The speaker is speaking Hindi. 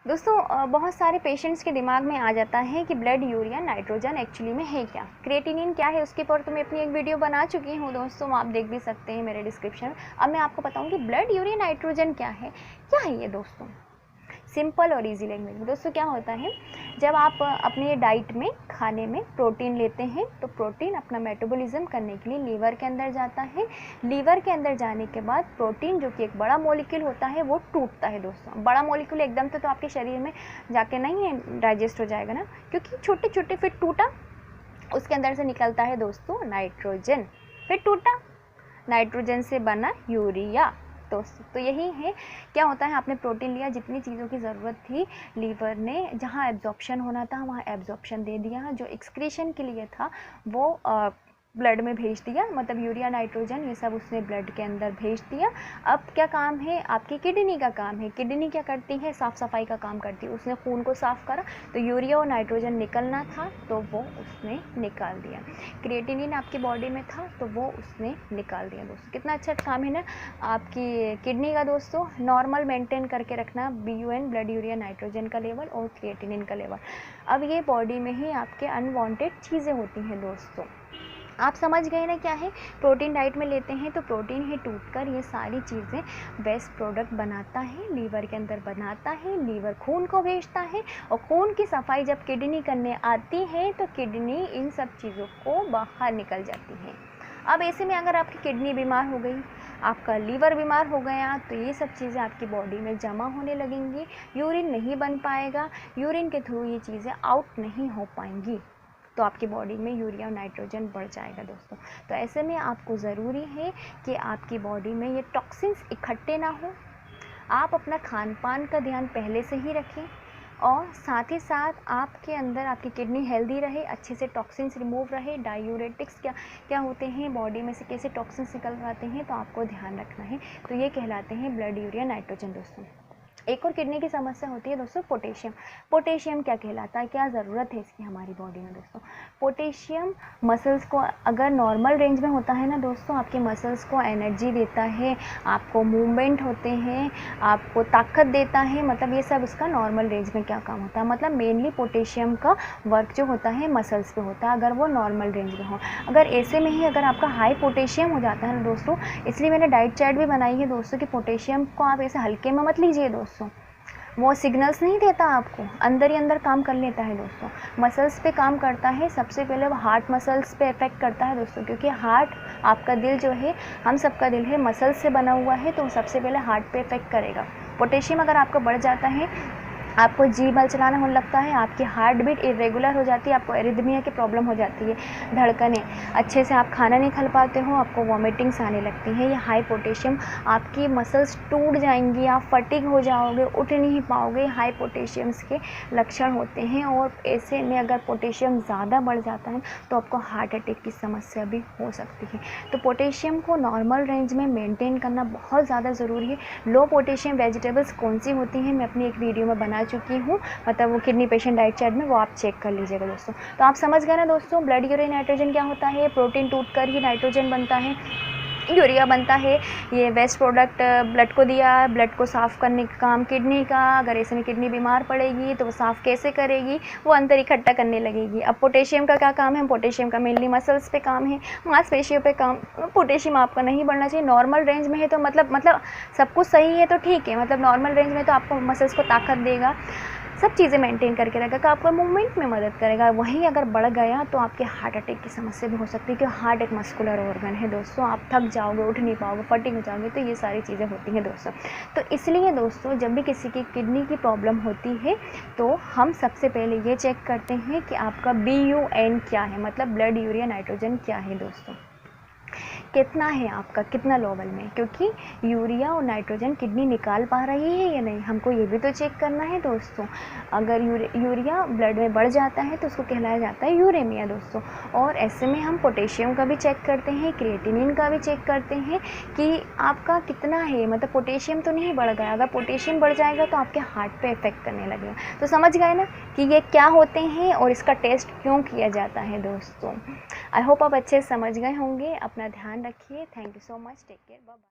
दोस्तों बहुत सारे पेशेंट्स के दिमाग में आ जाता है कि ब्लड यूरिया नाइट्रोजन एक्चुअली में है क्या, क्रिएटिनिन क्या है, उसके ऊपर तो मैं अपनी एक वीडियो बना चुकी हूँ दोस्तों, आप देख भी सकते हैं मेरे डिस्क्रिप्शन में। अब मैं आपको बताऊँ कि ब्लड यूरिया नाइट्रोजन क्या है ये दोस्तों, सिंपल और इजी लैंग्वेज में। दोस्तों क्या होता है, जब आप अपने डाइट में खाने में प्रोटीन लेते हैं तो प्रोटीन अपना मेटाबॉलिज्म करने के लिए लीवर के अंदर जाता है। लीवर के अंदर जाने के बाद प्रोटीन जो कि एक बड़ा मॉलिक्यूल होता है वो टूटता है दोस्तों। बड़ा मॉलिक्यूल एकदम तो आपके शरीर में जाके नहीं डाइजेस्ट हो जाएगा ना, क्योंकि छोटे छोटे, फिर टूटा, उसके अंदर से निकलता है दोस्तों नाइट्रोजन, फिर टूटा, नाइट्रोजन से बना यूरिया दोस्तों। तो यही है, क्या होता है, आपने प्रोटीन लिया, जितनी चीज़ों की ज़रूरत थी लीवर ने जहाँ एब्जॉर्प्शन होना था वहाँ एब्जॉर्प्शन दे दिया, जो एक्सक्रीशन के लिए था वो ब्लड में भेज दिया, मतलब यूरिया नाइट्रोजन ये सब उसने ब्लड के अंदर भेज दिया। अब क्या काम है, आपकी किडनी का काम है। किडनी क्या करती है, साफ़ सफाई का काम करती है। उसने खून को साफ़ करा तो यूरिया और नाइट्रोजन निकलना था तो वो उसने निकाल दिया। क्रिएटिनिन आपकी बॉडी में था तो वो उसने निकाल दिया दोस्तों। कितना अच्छा काम है ना आपकी किडनी का दोस्तों, नॉर्मल मेंटेन करके रखना BUN ब्लड यूरिया नाइट्रोजन का लेवल और क्रिएटिनिन का लेवल। अब ये बॉडी में ही आपके अनवांटेड चीज़ें होती हैं दोस्तों। आप समझ गए ना क्या है, प्रोटीन डाइट में लेते हैं तो प्रोटीन ही टूटकर ये सारी चीज़ें वेस्ट प्रोडक्ट बनाता है, लीवर के अंदर बनाता है, लीवर खून को भेजता है और खून की सफाई जब किडनी करने आती है तो किडनी इन सब चीज़ों को बाहर निकल जाती है। अब ऐसे में अगर आपकी किडनी बीमार हो गई, आपका लीवर बीमार हो गया तो ये सब चीज़ें आपकी बॉडी में जमा होने लगेंगी, यूरिन नहीं बन पाएगा, यूरिन के थ्रू ये चीज़ें आउट नहीं हो पाएंगी तो आपकी बॉडी में यूरिया और नाइट्रोजन बढ़ जाएगा दोस्तों। तो ऐसे में आपको ज़रूरी है कि आपकी बॉडी में ये टॉक्सिन्स इकट्ठे ना हो। आप अपना खान पान का ध्यान पहले से ही रखें और साथ ही साथ आपके अंदर आपकी किडनी हेल्दी रहे, अच्छे से टॉक्सिन्स रिमूव रहे। डायूरेटिक्स क्या होते हैं, बॉडी में से कैसे टॉक्सिन्स निकल आते हैं तो आपको ध्यान रखना है। तो ये कहलाते हैं ब्लड यूरिया नाइट्रोजन दोस्तों। एक और किडनी की समस्या होती है दोस्तों पोटेशियम। पोटेशियम क्या कहलाता है, क्या ज़रूरत है इसकी हमारी बॉडी में दोस्तों। पोटेशियम मसल्स को अगर नॉर्मल रेंज में होता है ना दोस्तों, आपके मसल्स को एनर्जी देता है, आपको मूवमेंट होते हैं, आपको ताकत देता है, मतलब ये सब इसका नॉर्मल रेंज में क्या काम होता है। मतलब मेनली पोटेशियम का वर्क जो होता है मसल्स पे होता है अगर वो नॉर्मल रेंज में हो। अगर ऐसे में ही अगर आपका हाई पोटेशियम हो जाता है ना दोस्तों, इसलिए मैंने डाइट चार्ट भी बनाई है दोस्तों कि पोटेशियम को आप ऐसे हल्के में मत लीजिए दोस्तों, वो सिग्नल्स नहीं देता आपको, अंदर ही अंदर काम कर लेता है दोस्तों। मसल्स पे काम करता है, सबसे पहले वो हार्ट मसल्स पे इफेक्ट करता है दोस्तों, क्योंकि हार्ट, आपका दिल जो है, हम सबका दिल है मसल्स से बना हुआ है, तो सबसे पहले हार्ट पे इफेक्ट करेगा। पोटेशियम अगर आपका बढ़ जाता है, आपको जी बल चलाना होने लगता है, आपकी हार्ट बीट इरेगुलर हो जाती है, आपको एरिथमिया की प्रॉब्लम हो जाती है, धड़कनें, अच्छे से आप खाना नहीं खा पाते हो, आपको वॉमिटिंग्स आने लगती हैं। ये हाई पोटेशियम, आपकी मसल्स टूट जाएंगी, आप फटीग हो जाओगे, उठ नहीं पाओगे, हाई पोटेशियम्स के लक्षण होते हैं। और ऐसे में अगर पोटेशियम ज़्यादा बढ़ जाता है तो आपको हार्ट अटैक की समस्या भी हो सकती है। तो पोटेशियम को नॉर्मल रेंज में मेंटेन करना बहुत ज़्यादा ज़रूरी है। लो पोटेशियम वेजिटेबल्स कौन सी होती हैं मैं अपनी एक वीडियो में बना चुकी हूँ, मतलब वो किडनी पेशेंट डाइट चार्ट में, वो आप चेक कर लीजिएगा दोस्तों। तो आप समझ गए ना दोस्तों, ब्लड यूरिया नाइट्रोजन क्या होता है। प्रोटीन टूटकर ही नाइट्रोजन बनता है, यूरिया बनता है। ये वेस्ट प्रोडक्ट ब्लड को दिया, ब्लड को साफ़ करने का काम किडनी का। अगर ऐसे में किडनी बीमार पड़ेगी तो वो साफ़ कैसे करेगी, वो अंदर इकट्ठा करने लगेगी। अब पोटेशियम का क्या काम है, पोटेशियम का मेनली मसल्स पे काम है, मांसपेशियों पे काम। पोटेशियम आपका नहीं बढ़ना चाहिए, नॉर्मल रेंज में है तो मतलब सब कुछ सही है तो ठीक है, मतलब नॉर्मल रेंज में तो आपको मसल्स को ताकत देगा, सब चीज़ें मेंटेन करके रखेगा, आपको मूवमेंट में मदद करेगा। वहीं अगर बढ़ गया तो आपके हार्ट अटैक की समस्या भी हो सकती है, क्योंकि हार्ट एक मस्कुलर ऑर्गन है दोस्तों। आप थक जाओगे, उठ नहीं पाओगे, फटीग हो जाओगे, तो ये सारी चीज़ें होती हैं दोस्तों। तो इसलिए दोस्तों, जब भी किसी की किडनी की प्रॉब्लम होती है तो हम सबसे पहले ये चेक करते हैं कि आपका BUN क्या है, मतलब ब्लड यूरिया नाइट्रोजन क्या है दोस्तों, कितना है आपका, कितना लेवल में, क्योंकि यूरिया और नाइट्रोजन किडनी निकाल पा रही है या नहीं, हमको ये भी तो चेक करना है दोस्तों। अगर यूरिया ब्लड में बढ़ जाता है तो उसको कहलाया जाता है यूरेमिया दोस्तों। और ऐसे में हम पोटेशियम का भी चेक करते हैं, क्रिएटिनिन का भी चेक करते हैं कि आपका कितना है, मतलब पोटेशियम तो नहीं बढ़ गया। अगर पोटेशियम बढ़ जाएगा तो आपके हार्ट पे इफेक्ट करने लगेगा। तो समझ गए ना कि ये क्या होते हैं और इसका टेस्ट क्यों किया जाता है दोस्तों। आई होप आप अच्छे से समझ गए होंगे। अपना ध्यान रखिए। Thank you so much, take care, bye bye.